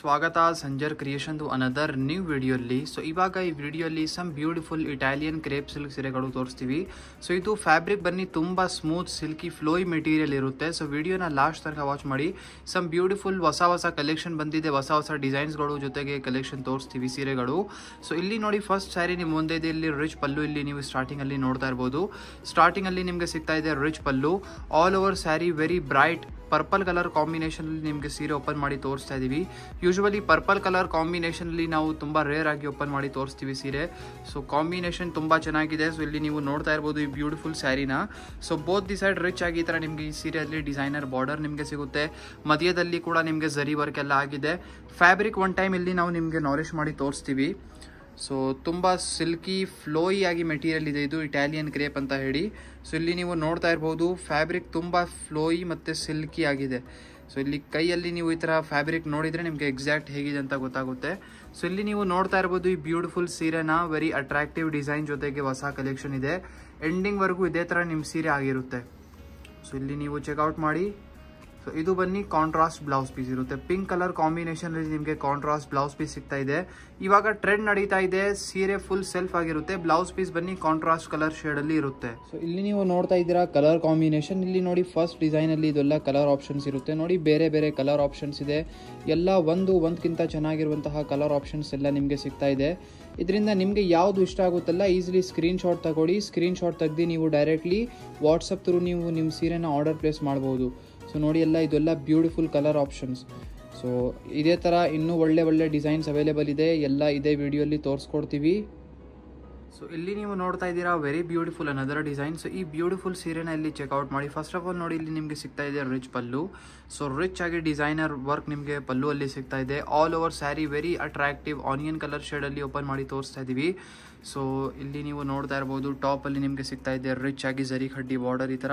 ಸ್ವಾಗತ Sanjar creation another new ವಿಡಿಯೋಲಿ. So ಇವಾಗ ಈ ವಿಡಿಯೋಲಿ some beautiful Italian crepe silk ಸೀರೆಗಳು ತೋರಿಸ್ತೀವಿ. ಸೊ ಇದು ಫ್ಯಾಬ್ರಿಕ್ ಬನ್ನಿ ತುಂಬ ಸ್ಮೂತ್ ಸಿಲ್ಕಿ ಫ್ಲೋಯಿ ಮೆಟೀರಿಯಲ್ ಇರುತ್ತೆ. ಸೊ ವಿಡಿಯೋನ ಲಾಸ್ಟ್ ತನಕ ವಾಚ್ ಮಾಡಿ. ಸಮ್ ಬ್ಯೂಟಿಫುಲ್ ಹೊಸ ಕಲೆಕ್ಷನ್ ಬಂದಿದೆ, ಹೊಸ ಡಿಸೈನ್ಸ್ಗಳು ಜೊತೆಗೆ ಕಲೆಕ್ಷನ್ ತೋರಿಸ್ತೀವಿ ಸೀರೆಗಳು. ಸೊ ಇಲ್ಲಿ ನೋಡಿ ಫಸ್ಟ್ ಸ್ಯಾರಿ ನಿಮ್ಮ ಮುಂದೆ ಇದೆ. ಇಲ್ಲಿ ರಿಚ್ ಪಲ್ಲು ಇಲ್ಲಿ ನೀವು ಸ್ಟಾರ್ಟಿಂಗ್ ಅಲ್ಲಿ ನೋಡ್ತಾ ಇರ್ಬೋದು. ಸ್ಟಾರ್ಟಿಂಗ್ ಅಲ್ಲಿ ನಿಮಗೆ ಸಿಗ್ತಾ ಇದೆ rich pallu, all over sari very bright purple colour combination ಅಲ್ಲಿ ನಿಮಗೆ ಸೀರೆ ಓಪನ್ ಮಾಡಿ ತೋರಿಸ್ತಾ ಇದೀವಿ. ಯೂಶುವಲಿ ಪರ್ಪಲ್ ಕಲರ್ ಕಾಂಬಿನೇಷನ್ ಅಲ್ಲಿ ನಾವು ತುಂಬಾ ರೇರ್ ಆಗಿ ಓಪನ್ ಮಾಡಿ ತೋರಿಸ್ತೀವಿ ಸೀರೆ. ಸೊ ಕಾಂಬಿನೇಷನ್ ತುಂಬಾ ಚೆನ್ನಾಗಿದೆ. ಸೊ ಇಲ್ಲಿ ನೀವು ನೋಡ್ತಾ ಇರ್ಬೋದು ಈ ಬ್ಯೂಟಿಫುಲ್ ಸ್ಯಾರಿನ. So both the side rich ಆಗಿ ಈ ತರ ನಿಮಗೆ ಈ ಸೀರೆಯಲ್ಲಿ ಡಿಸೈನರ್ ಬಾರ್ಡರ್ ನಿಮಗೆ ಸಿಗುತ್ತೆ. ಮಧ್ಯದಲ್ಲಿ ಕೂಡ ನಿಮಗೆ ಜರಿ ವರ್ಕ್ ಎಲ್ಲ ಆಗಿದೆ. ಫ್ಯಾಬ್ರಿಕ್ ಒನ್ ಟೈಮ್ ಇಲ್ಲಿ ನಾವು ನಿಮಗೆ ನಾರಿಶ್ ಮಾಡಿ ತೋರಿಸ್ತೀವಿ. ಸೊ ತುಂಬ ಸಿಲ್ಕಿ ಫ್ಲೋಯಿ ಆಗಿ ಮೆಟೀರಿಯಲ್ ಇದೆ. ಇದು ಇಟಾಲಿಯನ್ ಕ್ರೇಪ್ ಅಂತ ಹೇಳಿ. ಸೊ ಇಲ್ಲಿ ನೀವು ನೋಡ್ತಾ ಇರ್ಬೋದು ಫ್ಯಾಬ್ರಿಕ್ ತುಂಬ ಫ್ಲೋಯಿ ಮತ್ತು ಸಿಲ್ಕಿ ಆಗಿದೆ. ಸೊ ಇಲ್ಲಿ ಕೈಯಲ್ಲಿ ನೀವು ಈ ಥರ ಫ್ಯಾಬ್ರಿಕ್ ನೋಡಿದರೆ ನಿಮಗೆ ಎಕ್ಸಾಕ್ಟ್ ಹೇಗಿದೆ ಅಂತ ಗೊತ್ತಾಗುತ್ತೆ. ಸೊ ಇಲ್ಲಿ ನೀವು ನೋಡ್ತಾ ಇರ್ಬೋದು ಈ ಬ್ಯೂಟಿಫುಲ್ ಸೀರೆನ ವೆರಿ ಅಟ್ರಾಕ್ಟಿವ್ ಡಿಸೈನ್ ಜೊತೆಗೆ ಹೊಸ ಕಲೆಕ್ಷನ್ ಇದೆ. ಎಂಡಿಂಗ್ವರೆಗೂ ಇದೇ ಥರ ನಿಮ್ಮ ಸೀರೆ ಆಗಿರುತ್ತೆ. ಸೊ ಇಲ್ಲಿ ನೀವು ಚೆಕ್ಔಟ್ ಮಾಡಿ. ಸೊ ಇದು ಬನ್ನಿ ಕಾಂಟ್ರಾಸ್ಟ್ ಬ್ಲೌಸ್ ಪೀಸ್ ಇರುತ್ತೆ. ಪಿಂಕ್ ಕಲರ್ ಕಾಂಬಿನೇಷನ್ ಅಲ್ಲಿ ನಿಮಗೆ ಕಾಂಟ್ರಾಸ್ಟ್ ಬ್ಲೌಸ್ ಪೀಸ್ ಸಿಗ್ತಾ ಇದೆ. ಇವಾಗ ಟ್ರೆಂಡ್ ನಡೀತಾ ಇದೆ, ಸೀರೆ ಫುಲ್ ಸೆಲ್ಫ್ ಆಗಿರುತ್ತೆ. ಬ್ಲೌಸ್ ಪೀಸ್ ಬನ್ನಿ ಕಾಂಟ್ರಾಸ್ಟ್ ಕಲರ್ ಶೇಡ್ ಅಲ್ಲಿ ಇರುತ್ತೆ. ಸೊ ಇಲ್ಲಿ ನೀವು ನೋಡ್ತಾ ಇದ್ದೀರಾ ಕಲರ್ ಕಾಂಬಿನೇಷನ್. ಇಲ್ಲಿ ನೋಡಿ ಫಸ್ಟ್ ಡಿಸೈನ್ ಅಲ್ಲಿ ಇದೆಲ್ಲ ಕಲರ್ ಆಪ್ಷನ್ಸ್ ಇರುತ್ತೆ. ನೋಡಿ ಬೇರೆ ಬೇರೆ ಕಲರ್ ಆಪ್ಷನ್ಸ್ ಇದೆ. ಎಲ್ಲ ಒಂದಕ್ಕಿಂತ ಚೆನ್ನಾಗಿರುವಂತಹ ಕಲರ್ ಆಪ್ಷನ್ಸ್ ಎಲ್ಲ ನಿಮಗೆ ಸಿಗ್ತಾ ಇದೆ. ಇದರಿಂದ ನಿಮಗೆ ಯಾವುದು ಇಷ್ಟ ಆಗುತ್ತಲ್ಲ ಈಸಿಲಿ ಸ್ಕ್ರೀನ್ ಶಾಟ್ ತಗೊಳ್ಳಿ. ಸ್ಕ್ರೀನ್ ಶಾಟ್ ತೆಗೆದು ನೀವು ಡೈರೆಕ್ಟ್ಲಿ ವಾಟ್ಸಪ್ ಥ್ರೂ ನೀವು ನಿಮ್ಮ ಸೀರೆನ ಆರ್ಡರ್ ಪ್ಲೇಸ್ ಮಾಡ್ಬೋದು. ಸೊ ನೋಡಿ ಇದೆಲ್ಲ ಬ್ಯೂಟಿಫುಲ್ ಕಲರ್ ಆಪ್ಷನ್ಸ್. ಸೊ ಇದೇ ಥರ ಇನ್ನೂ ಒಳ್ಳೆ ಡಿಸೈನ್ಸ್ ಅವೈಲೇಬಲ್ ಇದೆ. ಎಲ್ಲ ಇದೇ ವಿಡಿಯೋಲಿ ತೋರಿಸ್ಕೊಡ್ತೀವಿ. ಸೊ ಇಲ್ಲಿ ನೀವು ನೋಡ್ತಾ ಇದ್ದೀರಾ very beautiful another design. So ಈ ಬ್ಯೂಟಿಫುಲ್ ಸೀರೆನ ಇಲ್ಲಿ ಚೆಕ್ಔಟ್ ಮಾಡಿ. ಫಸ್ಟ್ ಆಫ್ ಆಲ್ ನೋಡಿ ಇಲ್ಲಿ ನಿಮಗೆ ಸಿಗ್ತಾ ಇದೆ ರಿಚ್ ಪಲ್ಲು. ಸೊ ರಿಚ್ ಆಗಿ ಡಿಸೈನರ್ ವರ್ಕ್ ನಿಮಗೆ ಪಲ್ಲು ಅಲ್ಲಿ ಸಿಗ್ತಾ ಇದೆ. All over sari very attractive onion colour ಶೇಡಲ್ಲಿ ಓಪನ್ ಮಾಡಿ ತೋರಿಸ್ತಾ ಇದ್ದೀವಿ. ಸೊ ಇಲ್ಲಿ ನೀವು ನೋಡ್ತಾ ಇರ್ಬೋದು ಟಾಪಲ್ಲಿ ನಿಮಗೆ ಸಿಗ್ತಾ ಇದೆ ರಿಚ್ ಆಗಿ ಜರಿ ಖಡ್ಡಿ ಬಾರ್ಡರ್ ಈ ಥರ.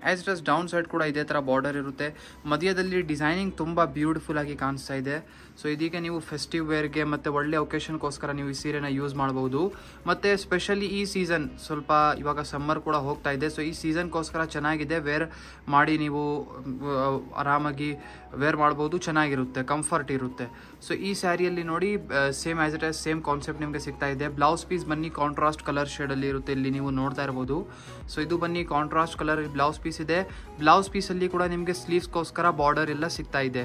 As it as down side ಕೂಡ ಇದೇ ಥರ ಬಾರ್ಡರ್ ಇರುತ್ತೆ. ಮಧ್ಯದಲ್ಲಿ ಡಿಸೈನಿಂಗ್ ತುಂಬ ಬ್ಯೂಟಿಫುಲ್ ಆಗಿ ಕಾಣಿಸ್ತಾ ಇದೆ. ಸೊ ಇದೀಗ ನೀವು ಫೆಸ್ಟಿವ್ ವೇರ್ಗೆ ಮತ್ತು ಒಳ್ಳೆ ಒಕೇಶನ್ಗೋಸ್ಕರ ನೀವು ಈ ಸೀರೆನ ಯೂಸ್ ಮಾಡ್ಬೋದು. ಮತ್ತು ಸ್ಪೆಷಲಿ ಈ ಸೀಸನ್ ಸ್ವಲ್ಪ ಇವಾಗ ಸಮ್ಮರ್ ಕೂಡ ಹೋಗ್ತಾ ಇದೆ. ಸೊ ಈ ಸೀಸನ್ಗೋಸ್ಕರ ಚೆನ್ನಾಗಿದೆ. ವೇರ್ ಮಾಡಿ ನೀವು ಆರಾಮಾಗಿ ವೇರ್ ಮಾಡ್ಬೋದು, ಚೆನ್ನಾಗಿರುತ್ತೆ, ಕಂಫರ್ಟ್ ಇರುತ್ತೆ. ಸೊ ಈ ಸ್ಯಾರಿಯಲ್ಲಿ ನೋಡಿ same as it as same concept ನಿಮಗೆ ಸಿಗ್ತಾ ಇದೆ. ಬ್ಲೌಸ್ ಪೀಸ್ ಬನ್ನಿ ಕಾಂಟ್ರಾಸ್ಟ್ ಕಲರ್ ಶೇಡಲ್ಲಿ ಇರುತ್ತೆ. ಇಲ್ಲಿ ನೀವು ನೋಡ್ತಾ ಇರ್ಬೋದು. ಸೊ ಇದು ಬನ್ನಿ ಕಾಂಟ್ರಾಸ್ಟ್ ಕಲರ್ ಬ್ಲೌಸ್ ಪೀಸ್ ಇದೆ. ಬ್ಲೌಸ್ ಪೀಸಲ್ಲಿ ಕೂಡ ನಿಮಗೆ ಸ್ಲೀವ್ಸ್ಗೋಸ್ಕರ ಬಾರ್ಡರ್ ಎಲ್ಲ ಸಿಗ್ತಾ ಇದೆ.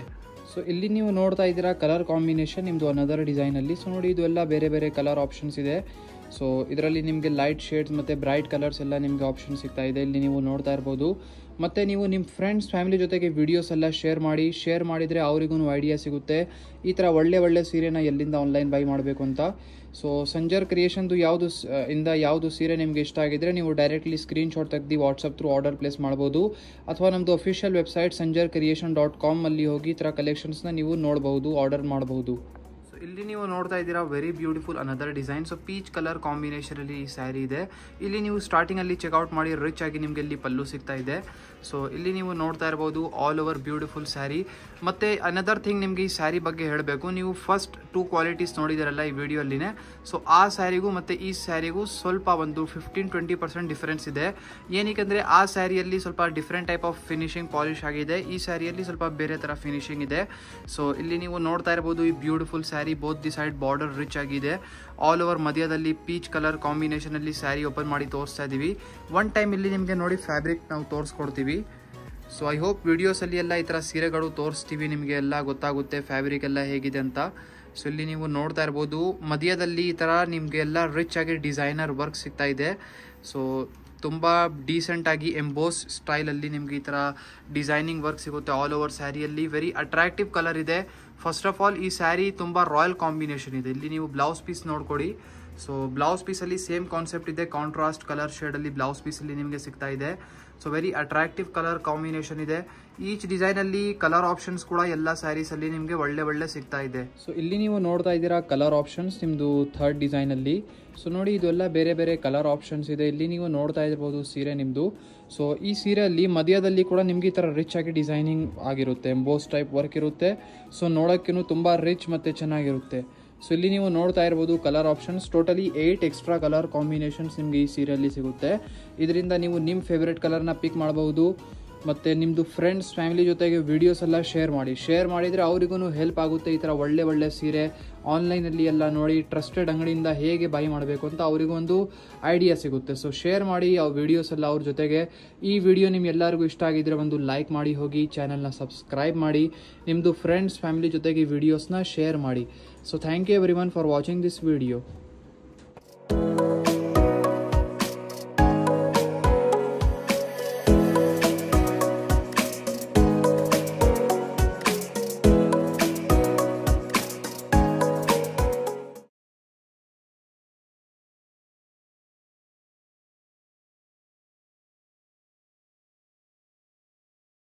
ಸೊ ಇಲ್ಲಿ ನೀವು ನೋಡ್ತಾ ಇದ್ದೀರಾ ಕಲರ್ ಕಾಂಬಿನೇಷನ್ ನಿಮ್ಮದು ಅನದರ್ ಡಿಸೈನಲ್ಲಿ. ಸೊ ನೋಡಿ ಇದು ಎಲ್ಲ ಬೇರೆ ಬೇರೆ ಕಲರ್ ಆಪ್ಷನ್ಸ್ ಇದೆ. ಸೊ ಇದರಲ್ಲಿ ನಿಮಗೆ ಲೈಟ್ ಶೇಡ್ಸ್ ಮತ್ತು ಬ್ರೈಟ್ ಕಲರ್ಸ್ ಎಲ್ಲ ನಿಮಗೆ ಆಪ್ಷನ್ ಸಿಗ್ತಾ ಇದೆ. ಇಲ್ಲಿ ನೀವು ನೋಡ್ತಾ ಇರ್ಬೋದು. ಮತ್ತು ನೀವು ನಿಮ್ಮ ಫ್ರೆಂಡ್ಸ್ ಫ್ಯಾಮಿಲಿ ಜೊತೆಗೆ ವಿಡಿಯೋಸ್ ಎಲ್ಲ ಶೇರ್ ಮಾಡಿದರೆ ಅವರಿಗೂ ಐಡಿಯಾ ಸಿಗುತ್ತೆ ಈ ಥರ ಒಳ್ಳೆ ಸೀರೆನ ಎಲ್ಲಿಂದ ಆನ್ಲೈನ್ ಬೈ ಮಾಡಬೇಕು ಅಂತ. ಸೊ ಸಂಜರ್ ಕ್ರಿಯೇಷನ್ದು ಯಾವುದು ಸೀರೆ ನಿಮಗೆ ಇಷ್ಟ ಆಗಿದ್ರೆ ನೀವು ಡೈರೆಕ್ಟ್ಲಿ ಸ್ಕ್ರೀನ್ ಶಾಟ್ ತೆಗೆದು ವಾಟ್ಸಪ್ ಥ್ರೂ ಆರ್ಡರ್ ಪ್ಲೇಸ್ ಮಾಡ್ಬೋದು. ಅಥವಾ ನಮ್ಮದು ಅಫಿಷಿಯಲ್ ವೆಬ್ಸೈಟ್ sanjarcreation.com ಅಲ್ಲಿ ಹೋಗಿ ಈ ಥರ ಕಲೆಕ್ಷನ್ಸ್ನ ನೀವು ನೋಡ್ಬೋದು, ಆರ್ಡರ್ ಮಾಡ್ಬೋದು. ಇಲ್ಲಿ ನೀವು ನೋಡ್ತಾ ಇದ್ದೀರಾ very beautiful another design. So peach colour combination ಅಲ್ಲಿ ಈ ಸ್ಯಾರಿ ಇದೆ. ಇಲ್ಲಿ ನೀವು ಸ್ಟಾರ್ಟಿಂಗ್ ಅಲ್ಲಿ ಚೆಕ್ಔಟ್ ಮಾಡಿ ರಿಚ್ ಆಗಿ ನಿಮಗೆ ಇಲ್ಲಿ ಪಲ್ಲು ಸಿಗ್ತಾ ಇದೆ. ಸೊ ಇಲ್ಲಿ ನೀವು ನೋಡ್ತಾ ಇರ್ಬೋದು ಆಲ್ ಓವರ್ ಬ್ಯೂಟಿಫುಲ್ ಸ್ಯಾರಿ. ಮತ್ತೆ ಅನದರ್ ಥಿಂಗ್ ನಿಮಗೆ ಈ ಸ್ಯಾರಿ ಬಗ್ಗೆ ಹೇಳಬೇಕು. ನೀವು ಫಸ್ಟ್ 2 ಕ್ವಾಲಿಟೀಸ್ ನೋಡಿದಾರಲ್ಲ ಈ ವಿಡಿಯೋಲ್ಲಿನೇ. ಸೊ ಆ ಸ್ಯಾರಿಗೂ ಮತ್ತು ಈ ಸ್ಯಾರಿಗೂ ಸ್ವಲ್ಪ ಒಂದು 15-20% ಡಿಫರೆನ್ಸ್ ಇದೆ. ಏನಕ್ಕೆ ಆ ಸ್ಯಾರಿಯಲ್ಲಿ ಸ್ವಲ್ಪ different type of finishing polish ಆಗಿದೆ. ಈ ಸ್ಯಾರಿಯಲ್ಲಿ ಸ್ವಲ್ಪ ಬೇರೆ ಥರ ಫಿನಿಶಿಂಗ್ ಇದೆ. ಸೊ ಇಲ್ಲಿ ನೀವು ನೋಡ್ತಾ ಇರ್ಬೋದು ಈ beautiful sari both the side border rich ಆಗಿದೆ. ಆಲ್ ಓವರ್ ಮಧ್ಯದಲ್ಲಿ ಪೀಚ್ ಕಲರ್ ಕಾಂಬಿನೇಷನ್ ಅಲ್ಲಿ ಸ್ಯಾರಿ ಓಪನ್ ಮಾಡಿ ತೋರಿಸ್ತಾ ಇದೀವಿ. ಒನ್ ಟೈಮ್ ಇಲ್ಲಿ ನಿಮಗೆ ನೋಡಿ ಫ್ಯಾಬ್ರಿಕ್ ನಾವು ತೋರಿಸ್ಕೊಡ್ತೀವಿ. ಸೊ ಐ ಹೋಪ್ ವಿಡಿಯೋಸಲ್ಲಿ ಎಲ್ಲ ಈ ಥರ ಸೀರೆಗಳು ತೋರಿಸ್ತೀವಿ, ನಿಮಗೆ ಎಲ್ಲ ಗೊತ್ತಾಗುತ್ತೆ ಫ್ಯಾಬ್ರಿಕ್ ಎಲ್ಲ ಹೇಗಿದೆ ಅಂತ. ಸೊ ಇಲ್ಲಿ ನೀವು ನೋಡ್ತಾ ಇರ್ಬೋದು ಮಧ್ಯದಲ್ಲಿ ಈ ಥರ ನಿಮಗೆ ಎಲ್ಲ ರಿಚ್ ಆಗಿ ಡಿಸೈನರ್ ವರ್ಕ್ ಸಿಗ್ತಾ ಇದೆ. ಸೊ ತುಂಬ ಡೀಸೆಂಟ್ ಆಗಿ ಎಂಬೋಸ್ ಸ್ಟೈಲಲ್ಲಿ ನಿಮಗೆ ಈ ಥರ ಡಿಸೈನಿಂಗ್ ವರ್ಕ್ ಸಿಗುತ್ತೆ ಆಲ್ ಓವರ್ ಸ್ಯಾರಿಯಲ್ಲಿ. ವೆರಿ ಅಟ್ರಾಕ್ಟಿವ್ ಕಲರ್ ಇದೆ. ಫಸ್ಟ್ ಆಫ್ ಆಲ್ ಈ ಸ್ಯಾರಿ ತುಂಬ ರಾಯಲ್ ಕಾಂಬಿನೇಷನ್ ಇದೆ. ಇಲ್ಲಿ ನೀವು ಬ್ಲೌಸ್ ಪೀಸ್ ನೋಡ್ಕೊಡಿ. ಸೊ ಬ್ಲೌಸ್ ಪೀಸಲ್ಲಿ ಸೇಮ್ ಕಾನ್ಸೆಪ್ಟ್ ಇದೆ. ಕಾಂಟ್ರಾಸ್ಟ್ ಕಲರ್ ಶೇಡಲ್ಲಿ ಬ್ಲೌಸ್ ಪೀಸಲ್ಲಿ ನಿಮಗೆ ಸಿಗ್ತಾ ಇದೆ. So very attractive colour combination ಇದೆ. ಈಚ್ ಡಿಸೈನಲ್ಲಿ ಕಲರ್ ಆಪ್ಷನ್ಸ್ ಕೂಡ ಎಲ್ಲ ಸ್ಯಾರೀಸಲ್ಲಿ ನಿಮಗೆ ಒಳ್ಳೆ ಸಿಗ್ತಾ ಇದೆ. ಸೊ ಇಲ್ಲಿ ನೀವು ನೋಡ್ತಾ ಇದ್ದೀರಾ ಕಲರ್ ಆಪ್ಷನ್ಸ್ ನಿಮ್ಮದು ಥರ್ಡ್ ಡಿಸೈನಲ್ಲಿ. ಸೊ ನೋಡಿ ಇದೆಲ್ಲ ಬೇರೆ ಬೇರೆ ಕಲರ್ ಆಪ್ಷನ್ಸ್ ಇದೆ. ಇಲ್ಲಿ ನೀವು ನೋಡ್ತಾ ಇರ್ಬೋದು ಸೀರೆ ನಿಮ್ಮದು. ಸೊ ಈ ಸೀರೆಯಲ್ಲಿ ಮಧ್ಯದಲ್ಲಿ ಕೂಡ ನಿಮಗೆ ಈ ಥರ ರಿಚ್ ಆಗಿ ಡಿಸೈನಿಂಗ್ ಆಗಿರುತ್ತೆ, ಎಂಬೋಸ್ ಟೈಪ್ ವರ್ಕ್ ಇರುತ್ತೆ. ಸೊ ನೋಡೋಕ್ಕೂ ತುಂಬ ರಿಚ್ ಮತ್ತು ಚೆನ್ನಾಗಿರುತ್ತೆ. ಸೊ ಇಲ್ಲಿ ನೀವು ನೋಡ್ತಾ ಇರ್ಬೋದು colour options, totally 8 extra colour combinations ನಿಮಗೆ ಈ ಸೀರೆಯಲ್ಲಿ ಸಿಗುತ್ತೆ. ಇದರಿಂದ ನೀವು ನಿಮ್ಮ ಫೇವ್ರೆಟ್ ಕಲರ್ನ ಪಿಕ್ ಮಾಡಬಹುದು. ಮತ್ತು ನಿಮ್ಮದು ಫ್ರೆಂಡ್ಸ್ ಫ್ಯಾಮಿಲಿ ಜೊತೆಗೆ ವೀಡಿಯೋಸ್ ಎಲ್ಲ ಶೇರ್ ಮಾಡಿದರೆ ಅವರಿಗೂ ಹೆಲ್ಪ್ ಆಗುತ್ತೆ. ಈ ಥರ ಒಳ್ಳೆ ಸೀರೆ ಆನ್ಲೈನಲ್ಲಿ ಎಲ್ಲ ನೋಡಿ ಟ್ರಸ್ಟೆಡ್ ಅಂಗಡಿಯಿಂದ ಹೇಗೆ ಬೈ ಮಾಡಬೇಕು ಅಂತ ಅವರಿಗೂ ಒಂದು ಐಡಿಯಾ ಸಿಗುತ್ತೆ. ಸೊ ಶೇರ್ ಮಾಡಿ ಆ ವೀಡಿಯೋಸ್ ಎಲ್ಲ ಅವ್ರ ಜೊತೆಗೆ. ಈ ವಿಡಿಯೋ ನಿಮ್ಗೆಲ್ಲರಿಗೂ ಇಷ್ಟ ಆಗಿದ್ರೆ ಒಂದು ಲೈಕ್ ಮಾಡಿ ಹೋಗಿ, ಚಾನಲ್ನ ಸಬ್ಸ್ಕ್ರೈಬ್ ಮಾಡಿ, ನಿಮ್ಮದು ಫ್ರೆಂಡ್ಸ್ ಫ್ಯಾಮಿಲಿ ಜೊತೆಗೆ ಈ ವಿಡಿಯೋಸ್ನ ಶೇರ್ ಮಾಡಿ. So thank you everyone for watching this video.